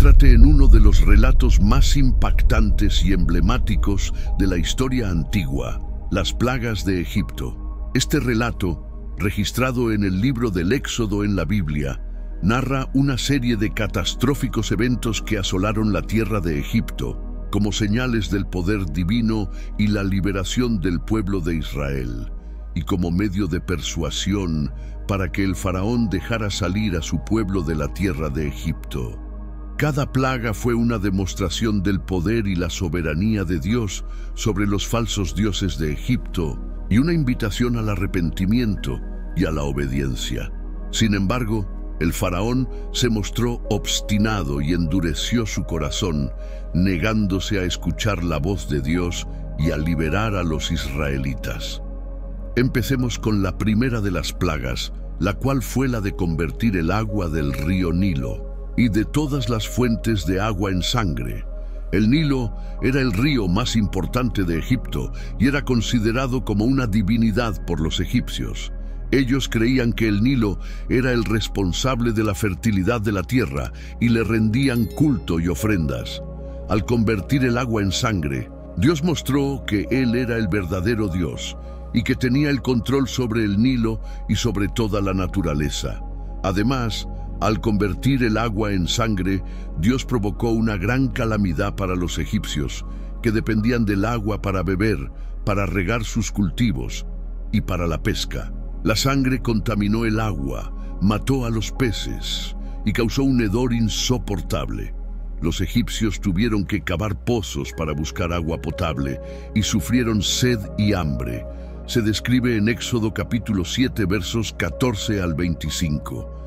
Adéntrate en uno de los relatos más impactantes y emblemáticos de la historia antigua, las plagas de Egipto. Este relato, registrado en el libro del Éxodo en la Biblia, narra una serie de catastróficos eventos que asolaron la tierra de Egipto, como señales del poder divino y la liberación del pueblo de Israel, y como medio de persuasión para que el faraón dejara salir a su pueblo de la tierra de Egipto. Cada plaga fue una demostración del poder y la soberanía de Dios sobre los falsos dioses de Egipto y una invitación al arrepentimiento y a la obediencia. Sin embargo, el faraón se mostró obstinado y endureció su corazón, negándose a escuchar la voz de Dios y a liberar a los israelitas. Empecemos con la primera de las plagas, la cual fue la de convertir el agua del río Nilo y de todas las fuentes de agua en sangre. El Nilo era el río más importante de Egipto y era considerado como una divinidad por los egipcios. Ellos creían que el Nilo era el responsable de la fertilidad de la tierra y le rendían culto y ofrendas. Al convertir el agua en sangre, Dios mostró que Él era el verdadero Dios y que tenía el control sobre el Nilo y sobre toda la naturaleza. Además, al convertir el agua en sangre, Dios provocó una gran calamidad para los egipcios, que dependían del agua para beber, para regar sus cultivos y para la pesca. La sangre contaminó el agua, mató a los peces y causó un hedor insoportable. Los egipcios tuvieron que cavar pozos para buscar agua potable y sufrieron sed y hambre. Se describe en Éxodo capítulo 7, versos 14 al 25.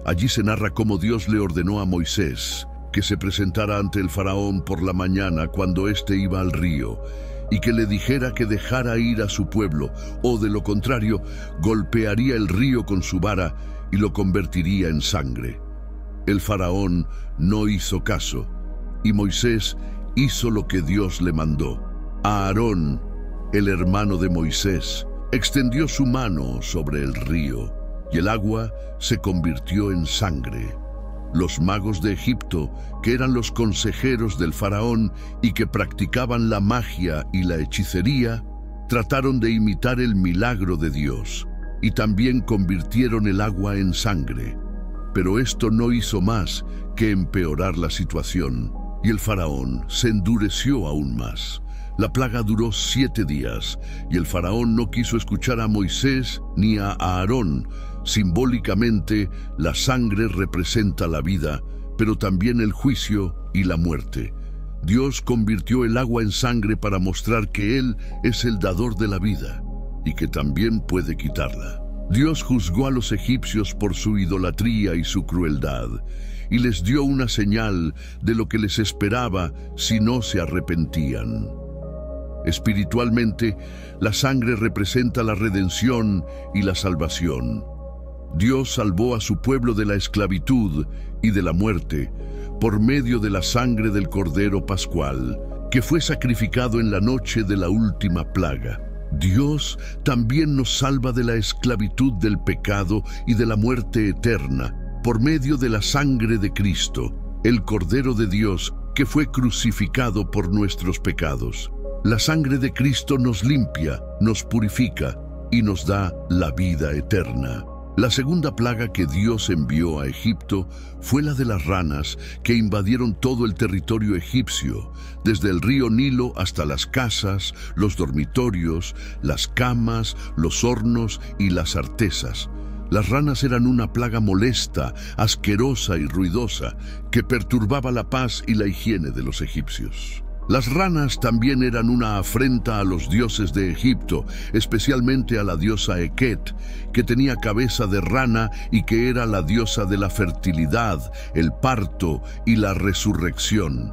Allí se narra cómo Dios le ordenó a Moisés que se presentara ante el faraón por la mañana cuando éste iba al río y que le dijera que dejara ir a su pueblo, o de lo contrario, golpearía el río con su vara y lo convertiría en sangre. El faraón no hizo caso, y Moisés hizo lo que Dios le mandó. Aarón, el hermano de Moisés, extendió su mano sobre el río, y el agua se convirtió en sangre. Los magos de Egipto, que eran los consejeros del faraón y que practicaban la magia y la hechicería, trataron de imitar el milagro de Dios y también convirtieron el agua en sangre. Pero esto no hizo más que empeorar la situación, y el faraón se endureció aún más. La plaga duró 7 días, y el faraón no quiso escuchar a Moisés ni a Aarón. Simbólicamente, la sangre representa la vida, pero también el juicio y la muerte. Dios convirtió el agua en sangre para mostrar que Él es el dador de la vida y que también puede quitarla. Dios juzgó a los egipcios por su idolatría y su crueldad, y les dio una señal de lo que les esperaba si no se arrepentían. Espiritualmente, la sangre representa la redención y la salvación. Dios salvó a su pueblo de la esclavitud y de la muerte por medio de la sangre del Cordero Pascual, que fue sacrificado en la noche de la última plaga. Dios también nos salva de la esclavitud del pecado y de la muerte eterna por medio de la sangre de Cristo, el Cordero de Dios, que fue crucificado por nuestros pecados. La sangre de Cristo nos limpia, nos purifica y nos da la vida eterna. La segunda plaga que Dios envió a Egipto fue la de las ranas, que invadieron todo el territorio egipcio, desde el río Nilo hasta las casas, los dormitorios, las camas, los hornos y las artesas. Las ranas eran una plaga molesta, asquerosa y ruidosa, que perturbaba la paz y la higiene de los egipcios. Las ranas también eran una afrenta a los dioses de Egipto, especialmente a la diosa Eket, que tenía cabeza de rana y que era la diosa de la fertilidad, el parto y la resurrección.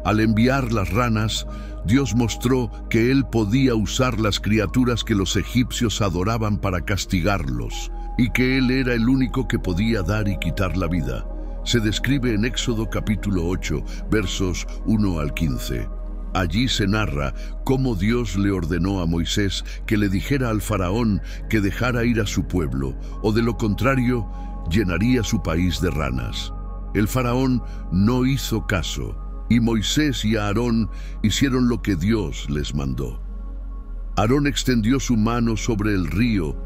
Al enviar las ranas, Dios mostró que Él podía usar las criaturas que los egipcios adoraban para castigarlos, y que Él era el único que podía dar y quitar la vida. Se describe en Éxodo capítulo 8, versos 1 al 15. Allí se narra cómo Dios le ordenó a Moisés que le dijera al faraón que dejara ir a su pueblo, o de lo contrario, llenaría su país de ranas. El faraón no hizo caso, y Moisés y Aarón hicieron lo que Dios les mandó. Aarón extendió su mano sobre el río,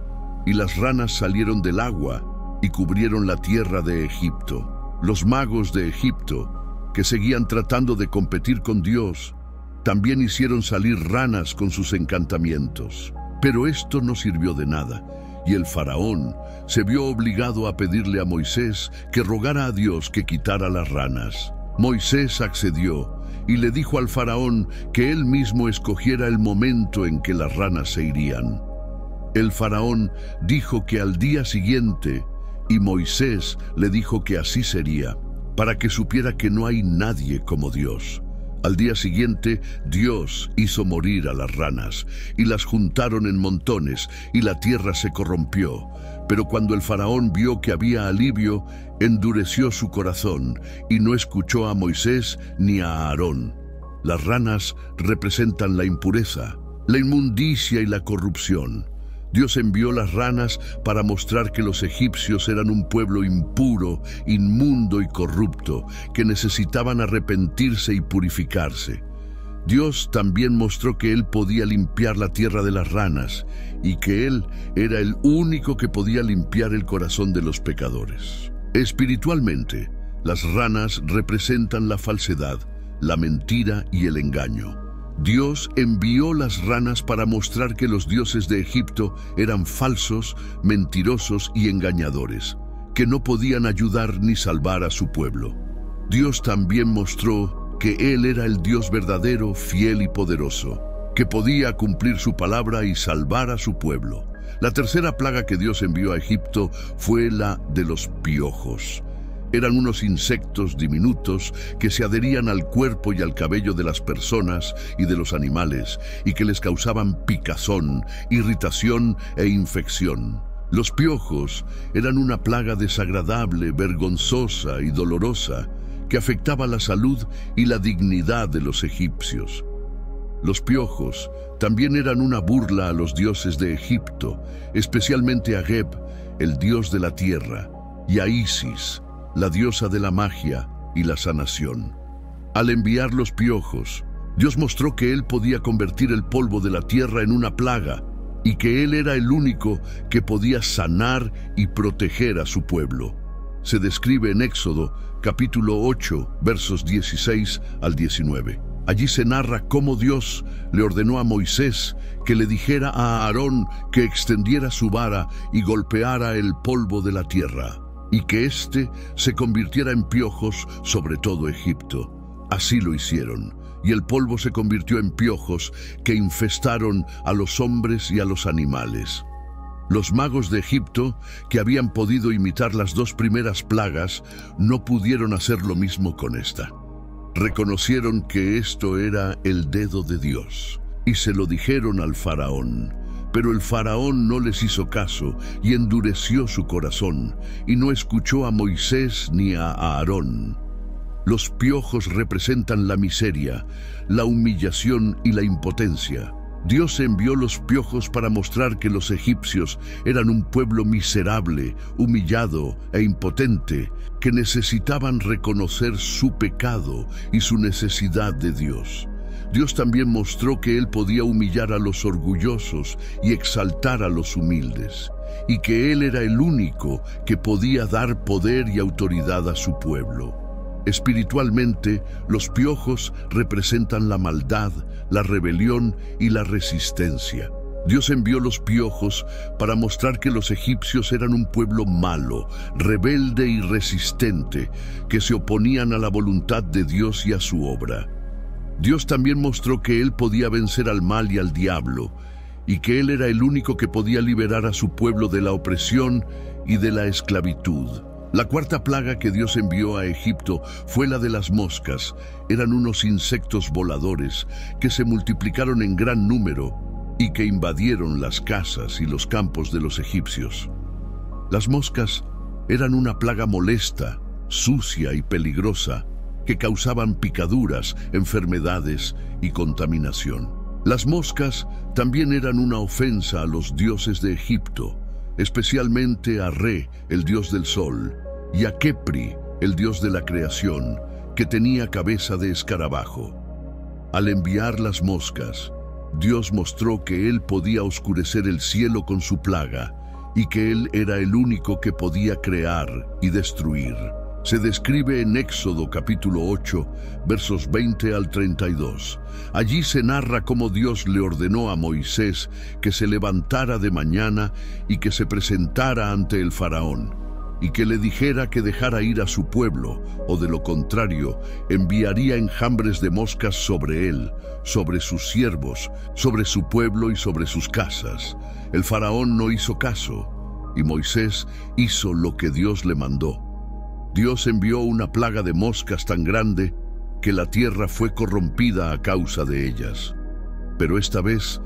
y las ranas salieron del agua y cubrieron la tierra de Egipto. Los magos de Egipto, que seguían tratando de competir con Dios, también hicieron salir ranas con sus encantamientos. Pero esto no sirvió de nada, y el faraón se vio obligado a pedirle a Moisés que rogara a Dios que quitara las ranas. Moisés accedió y le dijo al faraón que él mismo escogiera el momento en que las ranas se irían. El faraón dijo que al día siguiente, y Moisés le dijo que así sería, para que supiera que no hay nadie como Dios. Al día siguiente, Dios hizo morir a las ranas, y las juntaron en montones, y la tierra se corrompió. Pero cuando el faraón vio que había alivio, endureció su corazón, y no escuchó a Moisés ni a Aarón. Las ranas representan la impureza, la inmundicia y la corrupción. Dios envió las ranas para mostrar que los egipcios eran un pueblo impuro, inmundo y corrupto, que necesitaban arrepentirse y purificarse. Dios también mostró que Él podía limpiar la tierra de las ranas y que Él era el único que podía limpiar el corazón de los pecadores. Espiritualmente, las ranas representan la falsedad, la mentira y el engaño. Dios envió las ranas para mostrar que los dioses de Egipto eran falsos, mentirosos y engañadores, que no podían ayudar ni salvar a su pueblo. Dios también mostró que Él era el Dios verdadero, fiel y poderoso, que podía cumplir su palabra y salvar a su pueblo. La tercera plaga que Dios envió a Egipto fue la de los piojos. Eran unos insectos diminutos que se adherían al cuerpo y al cabello de las personas y de los animales y que les causaban picazón, irritación e infección. Los piojos eran una plaga desagradable, vergonzosa y dolorosa que afectaba la salud y la dignidad de los egipcios. Los piojos también eran una burla a los dioses de Egipto, especialmente a Geb, el dios de la tierra, y a Isis, la diosa de la magia y la sanación. Al enviar los piojos, Dios mostró que Él podía convertir el polvo de la tierra en una plaga y que Él era el único que podía sanar y proteger a su pueblo. Se describe en Éxodo, capítulo 8, versos 16 al 19. Allí se narra cómo Dios le ordenó a Moisés que le dijera a Aarón que extendiera su vara y golpeara el polvo de la tierra, y que éste se convirtiera en piojos sobre todo Egipto. Así lo hicieron, y el polvo se convirtió en piojos que infestaron a los hombres y a los animales. Los magos de Egipto, que habían podido imitar las dos primeras plagas, no pudieron hacer lo mismo con esta. Reconocieron que esto era el dedo de Dios, y se lo dijeron al faraón. Pero el faraón no les hizo caso y endureció su corazón, y no escuchó a Moisés ni a Aarón. Los piojos representan la miseria, la humillación y la impotencia. Dios envió los piojos para mostrar que los egipcios eran un pueblo miserable, humillado e impotente, que necesitaban reconocer su pecado y su necesidad de Dios. Dios también mostró que Él podía humillar a los orgullosos y exaltar a los humildes, y que Él era el único que podía dar poder y autoridad a su pueblo. Espiritualmente, los piojos representan la maldad, la rebelión y la resistencia. Dios envió los piojos para mostrar que los egipcios eran un pueblo malo, rebelde y resistente, que se oponían a la voluntad de Dios y a su obra. Dios también mostró que Él podía vencer al mal y al diablo, y que Él era el único que podía liberar a su pueblo de la opresión y de la esclavitud. La cuarta plaga que Dios envió a Egipto fue la de las moscas. Eran unos insectos voladores que se multiplicaron en gran número y que invadieron las casas y los campos de los egipcios. Las moscas eran una plaga molesta, sucia y peligrosa, que causaban picaduras, enfermedades y contaminación. Las moscas también eran una ofensa a los dioses de Egipto, especialmente a Re, el dios del sol, y a Kepri, el Dios de la creación, que tenía cabeza de escarabajo. Al enviar las moscas, Dios mostró que Él podía oscurecer el cielo con su plaga y que Él era el único que podía crear y destruir. Se describe en Éxodo capítulo 8, versos 20 al 32. Allí se narra cómo Dios le ordenó a Moisés que se levantara de mañana y que se presentara ante el faraón, y que le dijera que dejara ir a su pueblo, o de lo contrario, enviaría enjambres de moscas sobre él, sobre sus siervos, sobre su pueblo y sobre sus casas. El faraón no hizo caso, y Moisés hizo lo que Dios le mandó. Dios envió una plaga de moscas tan grande que la tierra fue corrompida a causa de ellas. Pero esta vez,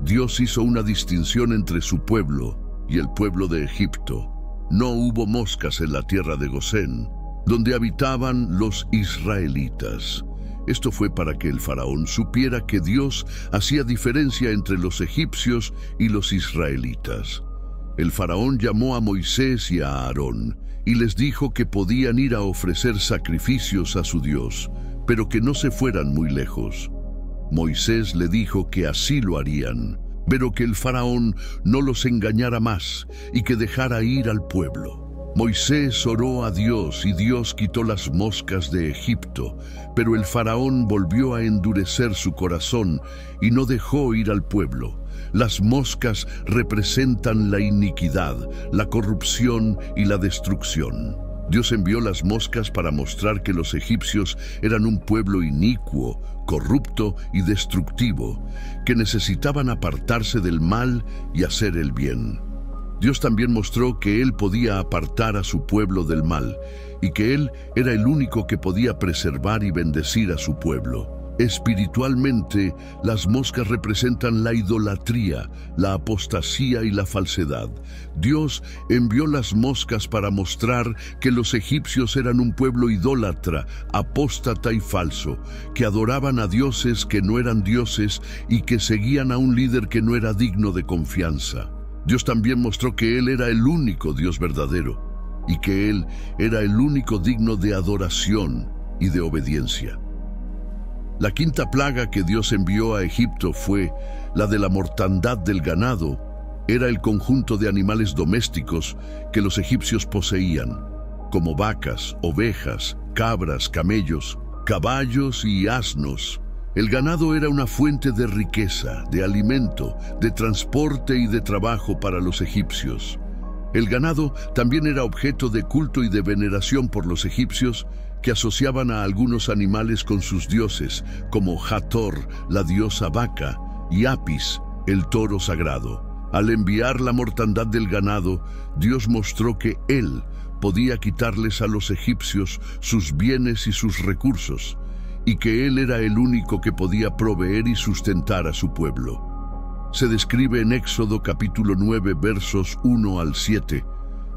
Dios hizo una distinción entre su pueblo y el pueblo de Egipto. No hubo moscas en la tierra de Gosén, donde habitaban los israelitas. Esto fue para que el faraón supiera que Dios hacía diferencia entre los egipcios y los israelitas. El faraón llamó a Moisés y a Aarón y les dijo que podían ir a ofrecer sacrificios a su Dios, pero que no se fueran muy lejos. Moisés le dijo que así lo harían, pero que el faraón no los engañara más y que dejara ir al pueblo. Moisés oró a Dios y Dios quitó las moscas de Egipto, pero el faraón volvió a endurecer su corazón y no dejó ir al pueblo. Las moscas representan la iniquidad, la corrupción y la destrucción. Dios envió las moscas para mostrar que los egipcios eran un pueblo inicuo, corrupto y destructivo, que necesitaban apartarse del mal y hacer el bien. Dios también mostró que Él podía apartar a su pueblo del mal y que Él era el único que podía preservar y bendecir a su pueblo. Espiritualmente, las moscas representan la idolatría, la apostasía y la falsedad. Dios envió las moscas para mostrar que los egipcios eran un pueblo idólatra, apóstata y falso, que adoraban a dioses que no eran dioses y que seguían a un líder que no era digno de confianza. Dios también mostró que Él era el único Dios verdadero y que Él era el único digno de adoración y de obediencia. La quinta plaga que Dios envió a Egipto fue la de la mortandad del ganado. Era el conjunto de animales domésticos que los egipcios poseían, como vacas, ovejas, cabras, camellos, caballos y asnos. El ganado era una fuente de riqueza, de alimento, de transporte y de trabajo para los egipcios. El ganado también era objeto de culto y de veneración por los egipcios, que asociaban a algunos animales con sus dioses, como Hathor, la diosa vaca, y Apis, el toro sagrado. Al enviar la mortandad del ganado, Dios mostró que Él podía quitarles a los egipcios sus bienes y sus recursos, y que Él era el único que podía proveer y sustentar a su pueblo. Se describe en Éxodo capítulo 9, versos 1 al 7.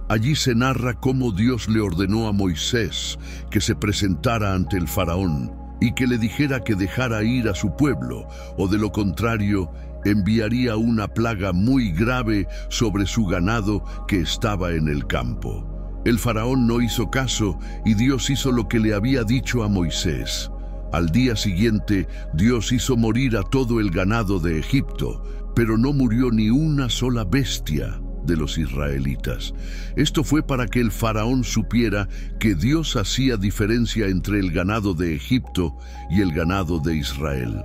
Allí se narra cómo Dios le ordenó a Moisés que se presentara ante el faraón y que le dijera que dejara ir a su pueblo, o de lo contrario, enviaría una plaga muy grave sobre su ganado que estaba en el campo. El faraón no hizo caso y Dios hizo lo que le había dicho a Moisés. Al día siguiente, Dios hizo morir a todo el ganado de Egipto, pero no murió ni una sola bestia de los israelitas. Esto fue para que el faraón supiera que Dios hacía diferencia entre el ganado de Egipto y el ganado de Israel.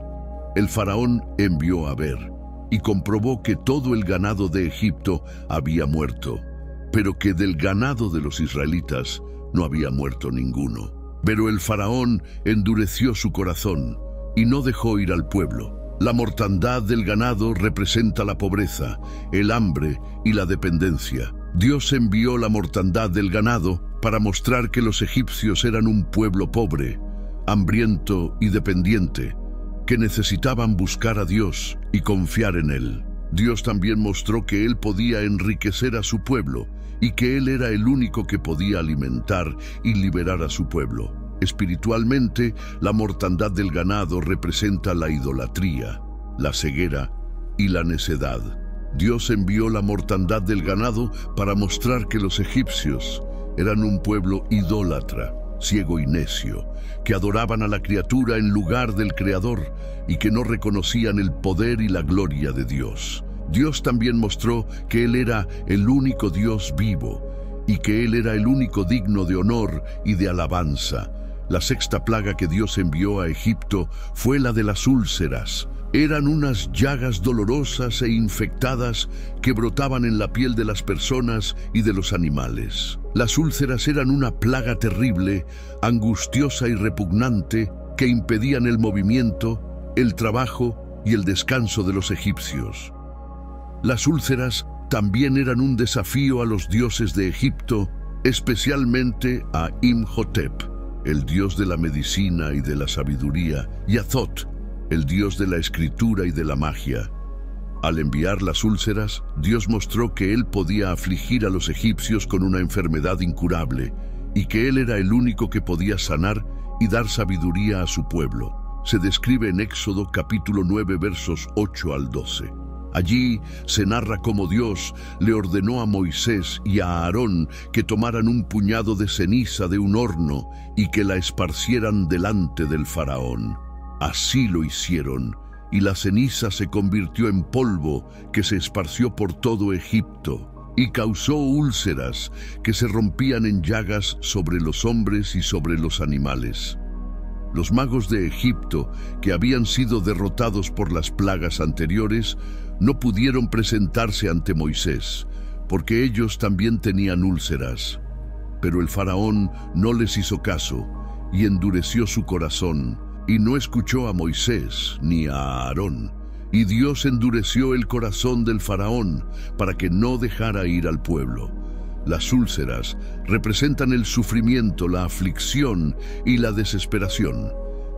El faraón envió a ver y comprobó que todo el ganado de Egipto había muerto, pero que del ganado de los israelitas no había muerto ninguno. Pero el faraón endureció su corazón y no dejó ir al pueblo. La mortandad del ganado representa la pobreza, el hambre y la dependencia. Dios envió la mortandad del ganado para mostrar que los egipcios eran un pueblo pobre, hambriento y dependiente, que necesitaban buscar a Dios y confiar en Él. Dios también mostró que Él podía enriquecer a su pueblo y que Él era el único que podía alimentar y liberar a su pueblo. Espiritualmente, la mortandad del ganado representa la idolatría, la ceguera y la necedad. Dios envió la mortandad del ganado para mostrar que los egipcios eran un pueblo idólatra, ciego y necio, que adoraban a la criatura en lugar del Creador y que no reconocían el poder y la gloria de Dios. Dios también mostró que Él era el único Dios vivo y que Él era el único digno de honor y de alabanza. La sexta plaga que Dios envió a Egipto fue la de las úlceras. Eran unas llagas dolorosas e infectadas que brotaban en la piel de las personas y de los animales. Las úlceras eran una plaga terrible, angustiosa y repugnante que impedían el movimiento, el trabajo y el descanso de los egipcios. Las úlceras también eran un desafío a los dioses de Egipto, especialmente a Imhotep, el dios de la medicina y de la sabiduría, y a Thot, el dios de la escritura y de la magia. Al enviar las úlceras, Dios mostró que Él podía afligir a los egipcios con una enfermedad incurable y que Él era el único que podía sanar y dar sabiduría a su pueblo. Se describe en Éxodo capítulo 9 versos 8 al 12. Allí se narra cómo Dios le ordenó a Moisés y a Aarón que tomaran un puñado de ceniza de un horno y que la esparcieran delante del faraón. Así lo hicieron, y la ceniza se convirtió en polvo que se esparció por todo Egipto y causó úlceras que se rompían en llagas sobre los hombres y sobre los animales. Los magos de Egipto, que habían sido derrotados por las plagas anteriores, no pudieron presentarse ante Moisés, porque ellos también tenían úlceras. Pero el faraón no les hizo caso y endureció su corazón, y no escuchó a Moisés ni a Aarón. Y Dios endureció el corazón del faraón para que no dejara ir al pueblo. Las úlceras representan el sufrimiento, la aflicción y la desesperación.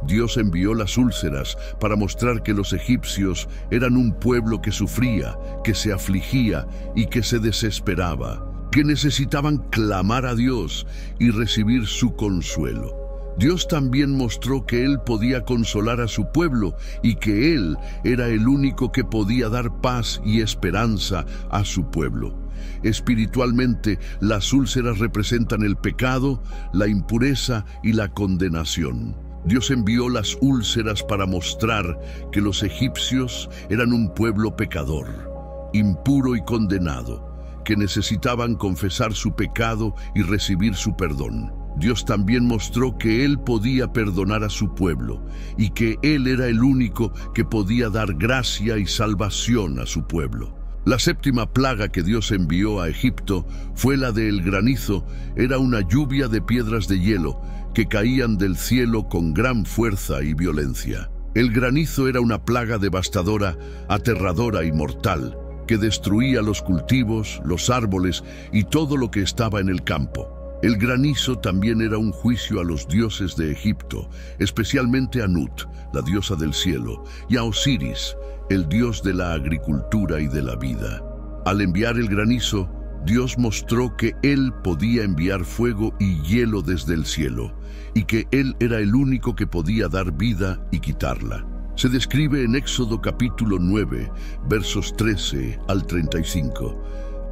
Dios envió las úlceras para mostrar que los egipcios eran un pueblo que sufría, que se afligía y que se desesperaba, que necesitaban clamar a Dios y recibir su consuelo. Dios también mostró que Él podía consolar a su pueblo y que Él era el único que podía dar paz y esperanza a su pueblo. Espiritualmente, las úlceras representan el pecado, la impureza y la condenación. Dios envió las úlceras para mostrar que los egipcios eran un pueblo pecador, impuro y condenado, que necesitaban confesar su pecado y recibir su perdón. Dios también mostró que Él podía perdonar a su pueblo y que Él era el único que podía dar gracia y salvación a su pueblo. La séptima plaga que Dios envió a Egipto fue la del granizo. Era una lluvia de piedras de hielo que caían del cielo con gran fuerza y violencia. El granizo era una plaga devastadora, aterradora y mortal, que destruía los cultivos, los árboles y todo lo que estaba en el campo. El granizo también era un juicio a los dioses de Egipto, especialmente a Nut, la diosa del cielo, y a Osiris, el dios de la agricultura y de la vida. Al enviar el granizo, Dios mostró que Él podía enviar fuego y hielo desde el cielo, y que Él era el único que podía dar vida y quitarla. Se describe en Éxodo capítulo 9, versos 13 al 35.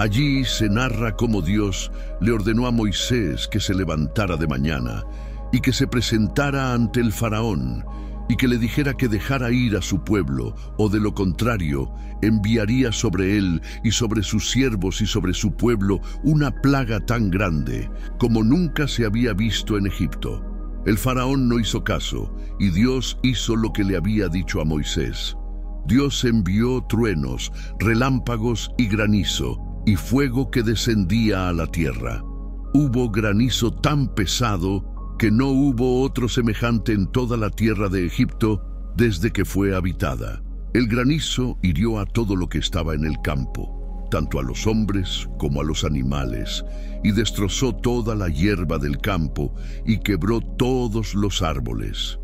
Allí se narra cómo Dios le ordenó a Moisés que se levantara de mañana y que se presentara ante el faraón y que le dijera que dejara ir a su pueblo, o de lo contrario, enviaría sobre él y sobre sus siervos y sobre su pueblo una plaga tan grande como nunca se había visto en Egipto. El faraón no hizo caso y Dios hizo lo que le había dicho a Moisés. Dios envió truenos, relámpagos y granizo, y fuego que descendía a la tierra. Hubo granizo tan pesado que no hubo otro semejante en toda la tierra de Egipto desde que fue habitada. El granizo hirió a todo lo que estaba en el campo, tanto a los hombres como a los animales, y destrozó toda la hierba del campo y quebró todos los árboles.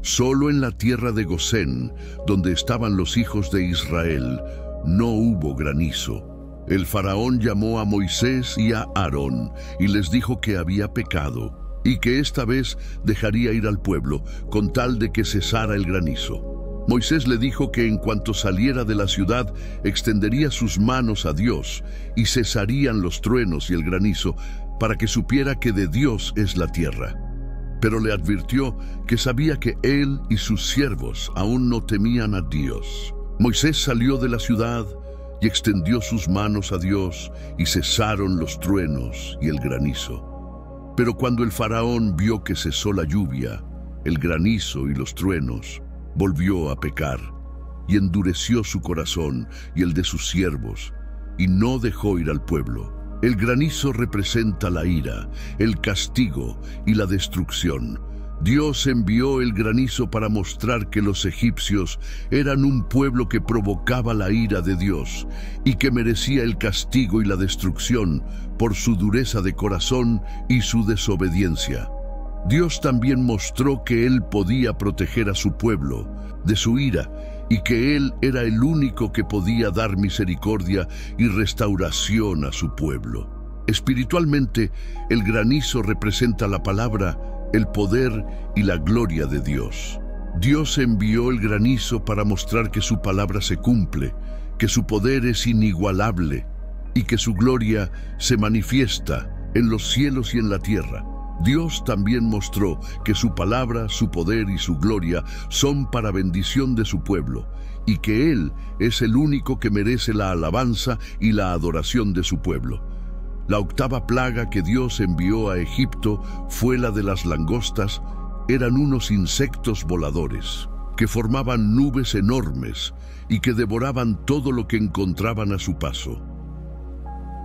Solo en la tierra de Gosén, donde estaban los hijos de Israel, no hubo granizo. El faraón llamó a Moisés y a Aarón y les dijo que había pecado y que esta vez dejaría ir al pueblo con tal de que cesara el granizo. Moisés le dijo que en cuanto saliera de la ciudad extendería sus manos a Dios y cesarían los truenos y el granizo, para que supiera que de Dios es la tierra. Pero le advirtió que sabía que él y sus siervos aún no temían a Dios. Moisés salió de la ciudad y extendió sus manos a Dios, y cesaron los truenos y el granizo. Pero cuando el faraón vio que cesó la lluvia, el granizo y los truenos, volvió a pecar, y endureció su corazón y el de sus siervos, y no dejó ir al pueblo. El granizo representa la ira, el castigo y la destrucción. Dios envió el granizo para mostrar que los egipcios eran un pueblo que provocaba la ira de Dios y que merecía el castigo y la destrucción por su dureza de corazón y su desobediencia. Dios también mostró que Él podía proteger a su pueblo de su ira y que Él era el único que podía dar misericordia y restauración a su pueblo. Espiritualmente, el granizo representa la palabra, el poder y la gloria de Dios. Dios envió el granizo para mostrar que su palabra se cumple, que su poder es inigualable y que su gloria se manifiesta en los cielos y en la tierra. Dios también mostró que su palabra, su poder y su gloria son para bendición de su pueblo, y que Él es el único que merece la alabanza y la adoración de su pueblo. La octava plaga que Dios envió a Egipto fue la de las langostas. Eran unos insectos voladores que formaban nubes enormes y que devoraban todo lo que encontraban a su paso.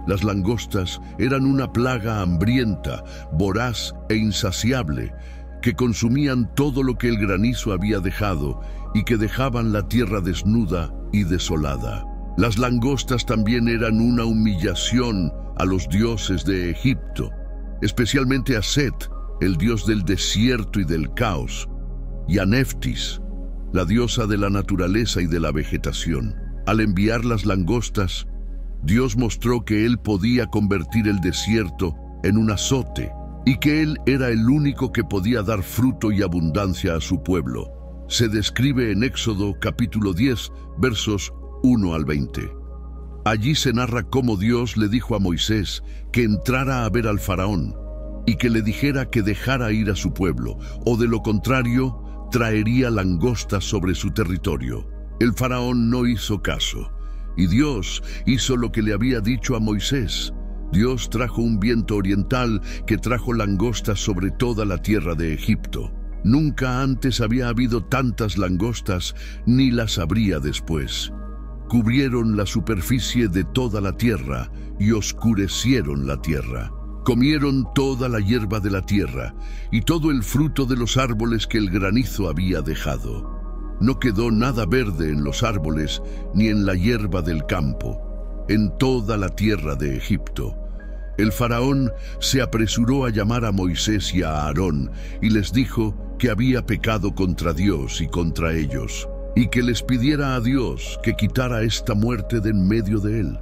Las langostas eran una plaga hambrienta, voraz e insaciable, que consumían todo lo que el granizo había dejado y que dejaban la tierra desnuda y desolada. Las langostas también eran una humillación a los dioses de Egipto, especialmente a Set, el dios del desierto y del caos, y a Neftis, la diosa de la naturaleza y de la vegetación. Al enviar las langostas, Dios mostró que Él podía convertir el desierto en un azote y que Él era el único que podía dar fruto y abundancia a su pueblo. Se describe en Éxodo capítulo 10, versos 1 al 20. Allí se narra cómo Dios le dijo a Moisés que entrara a ver al faraón y que le dijera que dejara ir a su pueblo, o de lo contrario, traería langostas sobre su territorio. El faraón no hizo caso, y Dios hizo lo que le había dicho a Moisés. Dios trajo un viento oriental que trajo langostas sobre toda la tierra de Egipto. Nunca antes había habido tantas langostas, ni las habría después. Cubrieron la superficie de toda la tierra y oscurecieron la tierra. Comieron toda la hierba de la tierra y todo el fruto de los árboles que el granizo había dejado. No quedó nada verde en los árboles ni en la hierba del campo, en toda la tierra de Egipto. El faraón se apresuró a llamar a Moisés y a Aarón y les dijo que había pecado contra Dios y contra ellos, y que les pidiera a Dios que quitara esta muerte de en medio de él.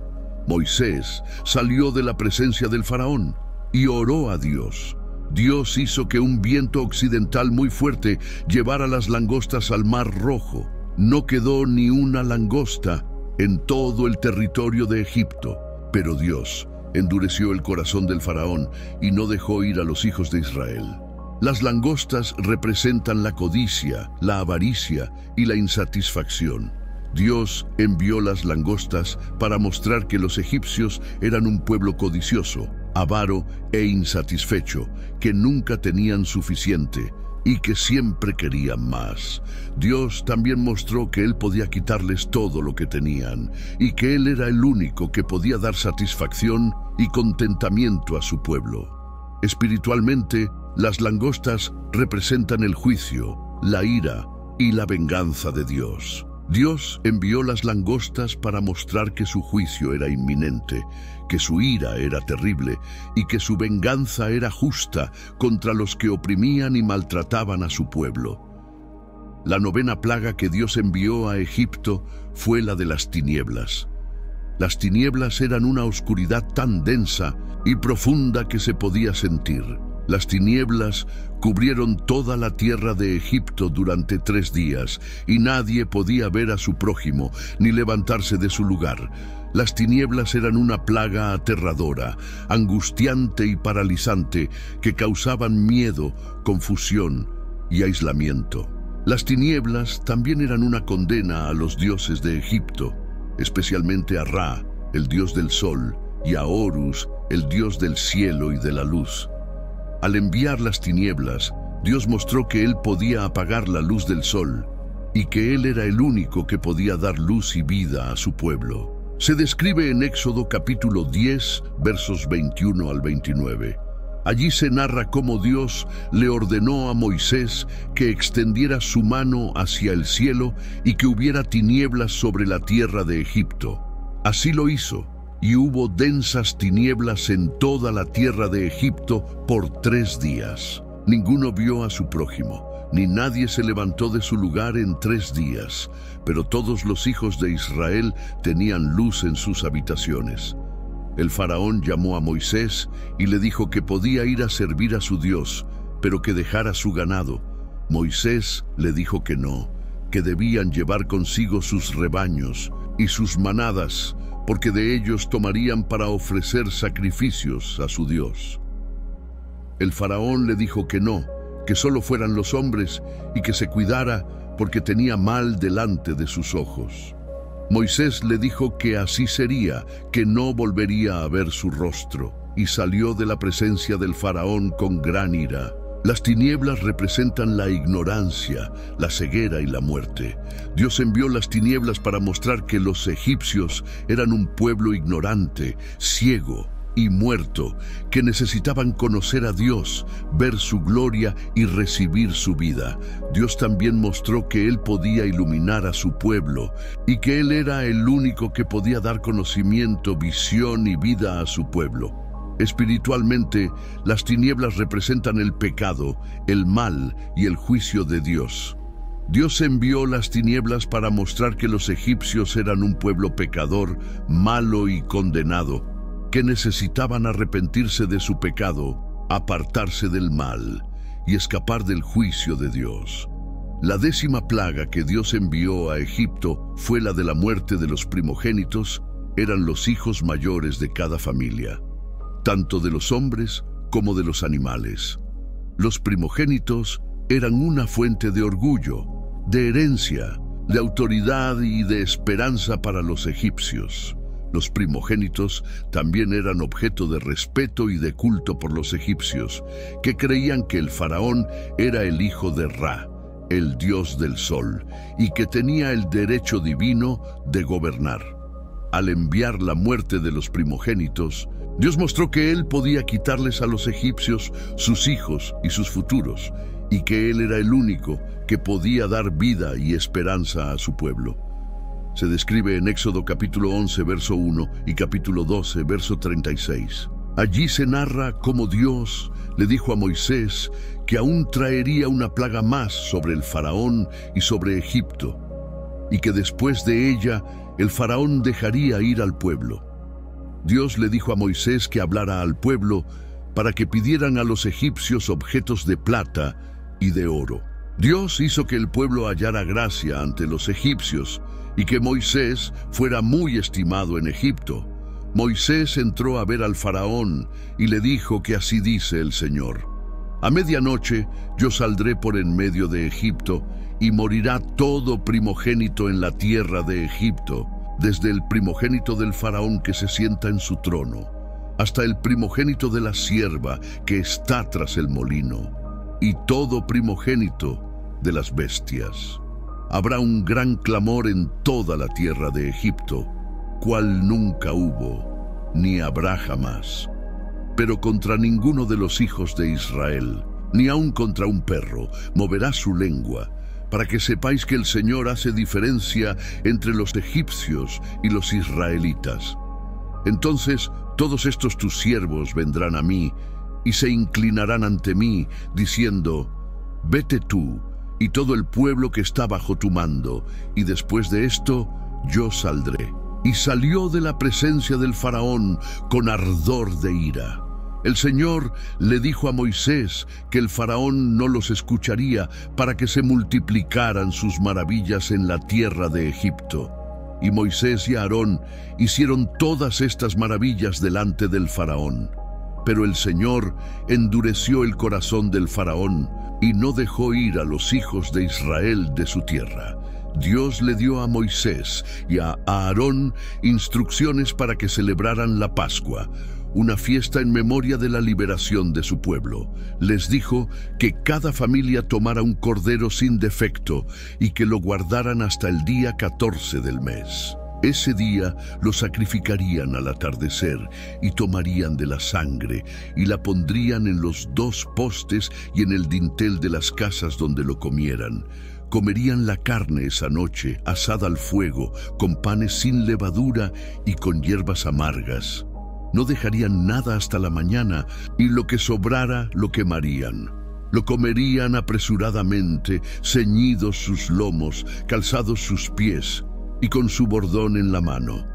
Moisés salió de la presencia del faraón y oró a Dios. Dios hizo que un viento occidental muy fuerte llevara las langostas al Mar Rojo. No quedó ni una langosta en todo el territorio de Egipto, pero Dios endureció el corazón del faraón y no dejó ir a los hijos de Israel. Las langostas representan la codicia, la avaricia y la insatisfacción. Dios envió las langostas para mostrar que los egipcios eran un pueblo codicioso, avaro e insatisfecho, que nunca tenían suficiente y que siempre querían más. Dios también mostró que Él podía quitarles todo lo que tenían y que Él era el único que podía dar satisfacción y contentamiento a su pueblo. Espiritualmente, las langostas representan el juicio, la ira y la venganza de Dios. Dios envió las langostas para mostrar que su juicio era inminente, que su ira era terrible y que su venganza era justa contra los que oprimían y maltrataban a su pueblo. La novena plaga que Dios envió a Egipto fue la de las tinieblas. Las tinieblas eran una oscuridad tan densa y profunda que se podía sentir. Las tinieblas cubrieron toda la tierra de Egipto durante 3 días, y nadie podía ver a su prójimo, ni levantarse de su lugar. Las tinieblas eran una plaga aterradora, angustiante y paralizante, que causaban miedo, confusión y aislamiento. Las tinieblas también eran una condena a los dioses de Egipto, especialmente a Ra, el dios del sol, y a Horus, el dios del cielo y de la luz. Al enviar las tinieblas, Dios mostró que Él podía apagar la luz del sol y que Él era el único que podía dar luz y vida a su pueblo. Se describe en Éxodo capítulo 10, versos 21 al 29. Allí se narra cómo Dios le ordenó a Moisés que extendiera su mano hacia el cielo y que hubiera tinieblas sobre la tierra de Egipto. Así lo hizo. Y hubo densas tinieblas en toda la tierra de Egipto por 3 días. Ninguno vio a su prójimo, ni nadie se levantó de su lugar en 3 días, pero todos los hijos de Israel tenían luz en sus habitaciones. El faraón llamó a Moisés y le dijo que podía ir a servir a su Dios, pero que dejara su ganado. Moisés le dijo que no, que debían llevar consigo sus rebaños y sus manadas, porque de ellos tomarían para ofrecer sacrificios a su Dios. El faraón le dijo que no, que solo fueran los hombres y que se cuidara porque tenía mal delante de sus ojos. Moisés le dijo que así sería, que no volvería a ver su rostro, y salió de la presencia del faraón con gran ira. Las tinieblas representan la ignorancia, la ceguera y la muerte. Dios envió las tinieblas para mostrar que los egipcios eran un pueblo ignorante, ciego y muerto, que necesitaban conocer a Dios, ver su gloria y recibir su vida. Dios también mostró que Él podía iluminar a su pueblo y que Él era el único que podía dar conocimiento, visión y vida a su pueblo. Espiritualmente, las tinieblas representan el pecado, el mal y el juicio de Dios. Dios envió las tinieblas para mostrar que los egipcios eran un pueblo pecador, malo y condenado, que necesitaban arrepentirse de su pecado, apartarse del mal y escapar del juicio de Dios. La 10ª plaga que Dios envió a Egipto fue la de la muerte de los primogénitos. Eran los hijos mayores de cada familia, tanto de los hombres como de los animales. Los primogénitos eran una fuente de orgullo, de herencia, de autoridad y de esperanza para los egipcios. Los primogénitos también eran objeto de respeto y de culto por los egipcios, que creían que el faraón era el hijo de Ra, el dios del sol, y que tenía el derecho divino de gobernar. Al enviar la muerte de los primogénitos, Dios mostró que Él podía quitarles a los egipcios sus hijos y sus futuros, y que Él era el único que podía dar vida y esperanza a su pueblo. Se describe en Éxodo capítulo 11, verso 1 y capítulo 12, verso 36. Allí se narra cómo Dios le dijo a Moisés que aún traería una plaga más sobre el faraón y sobre Egipto, y que después de ella el faraón dejaría ir al pueblo. Dios le dijo a Moisés que hablara al pueblo para que pidieran a los egipcios objetos de plata y de oro. Dios hizo que el pueblo hallara gracia ante los egipcios y que Moisés fuera muy estimado en Egipto. Moisés entró a ver al faraón y le dijo que así dice el Señor: a medianoche yo saldré por en medio de Egipto y morirá todo primogénito en la tierra de Egipto, desde el primogénito del faraón que se sienta en su trono, hasta el primogénito de la sierva que está tras el molino, y todo primogénito de las bestias. Habrá un gran clamor en toda la tierra de Egipto, cual nunca hubo, ni habrá jamás. Pero contra ninguno de los hijos de Israel, ni aun contra un perro, moverá su lengua, para que sepáis que el Señor hace diferencia entre los egipcios y los israelitas. Entonces todos estos tus siervos vendrán a mí y se inclinarán ante mí, diciendo: vete tú y todo el pueblo que está bajo tu mando, y después de esto yo saldré. Y salió de la presencia del faraón con ardor de ira. El Señor le dijo a Moisés que el faraón no los escucharía para que se multiplicaran sus maravillas en la tierra de Egipto. Y Moisés y Aarón hicieron todas estas maravillas delante del faraón. Pero el Señor endureció el corazón del faraón y no dejó ir a los hijos de Israel de su tierra. Dios le dio a Moisés y a Aarón instrucciones para que celebraran la Pascua, una fiesta en memoria de la liberación de su pueblo. Les dijo que cada familia tomara un cordero sin defecto y que lo guardaran hasta el día 14 del mes. Ese día lo sacrificarían al atardecer y tomarían de la sangre y la pondrían en los 2 postes y en el dintel de las casas donde lo comieran. Comerían la carne esa noche, asada al fuego, con panes sin levadura y con hierbas amargas. No dejarían nada hasta la mañana, y lo que sobrara lo quemarían. Lo comerían apresuradamente, ceñidos sus lomos, calzados sus pies, y con su bordón en la mano.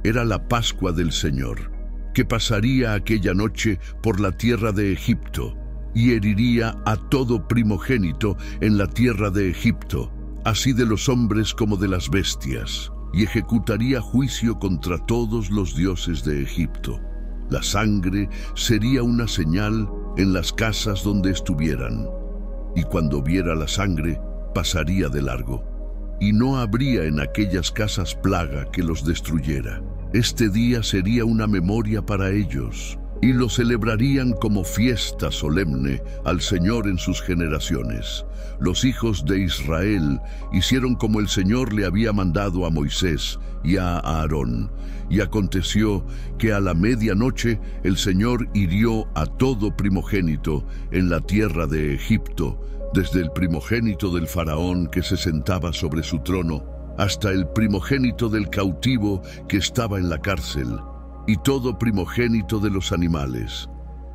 Era la Pascua del Señor, que pasaría aquella noche por la tierra de Egipto, y heriría a todo primogénito en la tierra de Egipto, así de los hombres como de las bestias, y ejecutaría juicio contra todos los dioses de Egipto. La sangre sería una señal en las casas donde estuvieran, y cuando viera la sangre, pasaría de largo, y no habría en aquellas casas plaga que los destruyera. Este día sería una memoria para ellos, y lo celebrarían como fiesta solemne al Señor en sus generaciones. Los hijos de Israel hicieron como el Señor le había mandado a Moisés y a Aarón. Y aconteció que a la medianoche el Señor hirió a todo primogénito en la tierra de Egipto, desde el primogénito del faraón que se sentaba sobre su trono, hasta el primogénito del cautivo que estaba en la cárcel, y todo primogénito de los animales.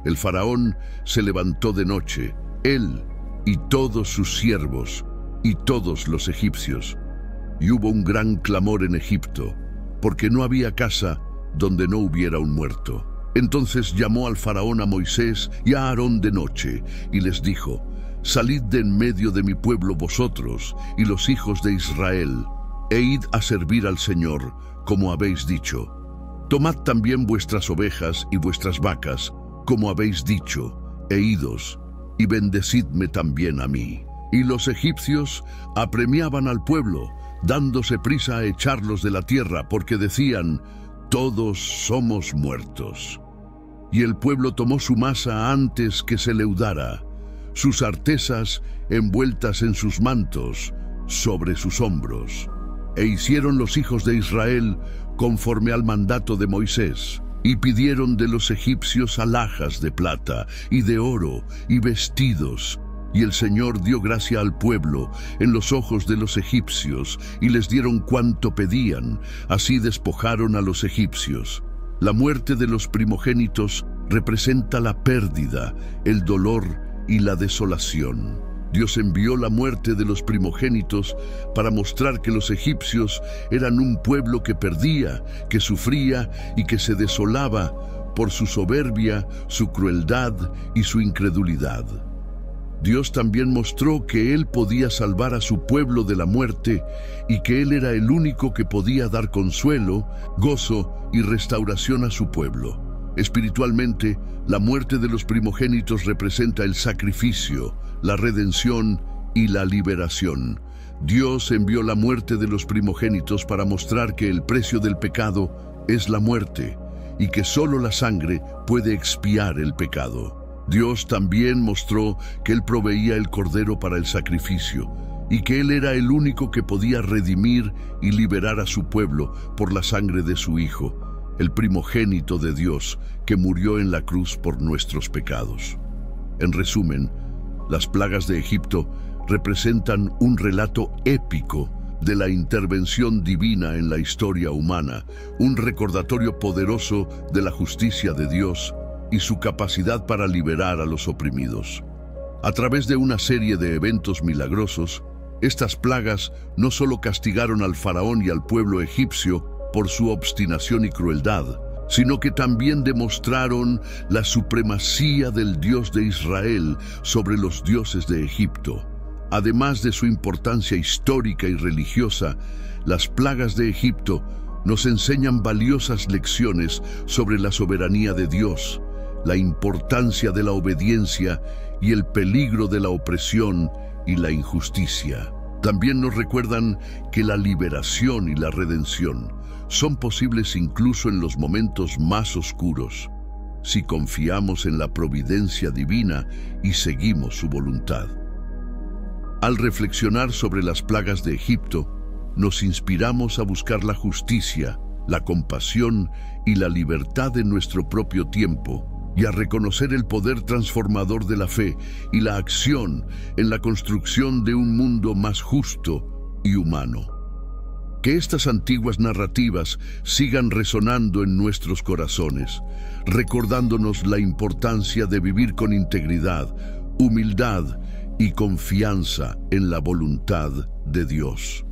El faraón se levantó de noche, él y todos sus siervos, y todos los egipcios. Y hubo un gran clamor en Egipto, porque no había casa donde no hubiera un muerto. Entonces llamó al faraón a Moisés y a Aarón de noche, y les dijo: «Salid de en medio de mi pueblo vosotros y los hijos de Israel, e id a servir al Señor, como habéis dicho. Tomad también vuestras ovejas y vuestras vacas, como habéis dicho, e idos, y bendecidme también a mí». Y los egipcios apremiaban al pueblo, dándose prisa a echarlos de la tierra, porque decían: «Todos somos muertos». Y el pueblo tomó su masa antes que se leudara, sus artesas envueltas en sus mantos, sobre sus hombros. E hicieron los hijos de Israel conforme al mandato de Moisés, y pidieron de los egipcios alhajas de plata y de oro y vestidos. Y el Señor dio gracia al pueblo en los ojos de los egipcios, y les dieron cuanto pedían, así despojaron a los egipcios. La muerte de los primogénitos representa la pérdida, el dolor y la desolación. Dios envió la muerte de los primogénitos para mostrar que los egipcios eran un pueblo que perdía, que sufría y que se desolaba por su soberbia, su crueldad y su incredulidad. Dios también mostró que Él podía salvar a su pueblo de la muerte y que Él era el único que podía dar consuelo, gozo y restauración a su pueblo. Espiritualmente, la muerte de los primogénitos representa el sacrificio, la redención y la liberación. Dios envió la muerte de los primogénitos para mostrar que el precio del pecado es la muerte y que solo la sangre puede expiar el pecado. Dios también mostró que Él proveía el cordero para el sacrificio y que Él era el único que podía redimir y liberar a su pueblo por la sangre de su Hijo, el primogénito de Dios, que murió en la cruz por nuestros pecados. En resumen, las plagas de Egipto representan un relato épico de la intervención divina en la historia humana, un recordatorio poderoso de la justicia de Dios y su capacidad para liberar a los oprimidos. A través de una serie de eventos milagrosos, estas plagas no solo castigaron al faraón y al pueblo egipcio por su obstinación y crueldad, sino que también demostraron la supremacía del Dios de Israel sobre los dioses de Egipto. Además de su importancia histórica y religiosa, las plagas de Egipto nos enseñan valiosas lecciones sobre la soberanía de Dios, la importancia de la obediencia y el peligro de la opresión y la injusticia. También nos recuerdan que la liberación y la redención son posibles incluso en los momentos más oscuros, si confiamos en la providencia divina y seguimos su voluntad. Al reflexionar sobre las plagas de Egipto, nos inspiramos a buscar la justicia, la compasión y la libertad en nuestro propio tiempo, y a reconocer el poder transformador de la fe y la acción en la construcción de un mundo más justo y humano. Que estas antiguas narrativas sigan resonando en nuestros corazones, recordándonos la importancia de vivir con integridad, humildad y confianza en la voluntad de Dios.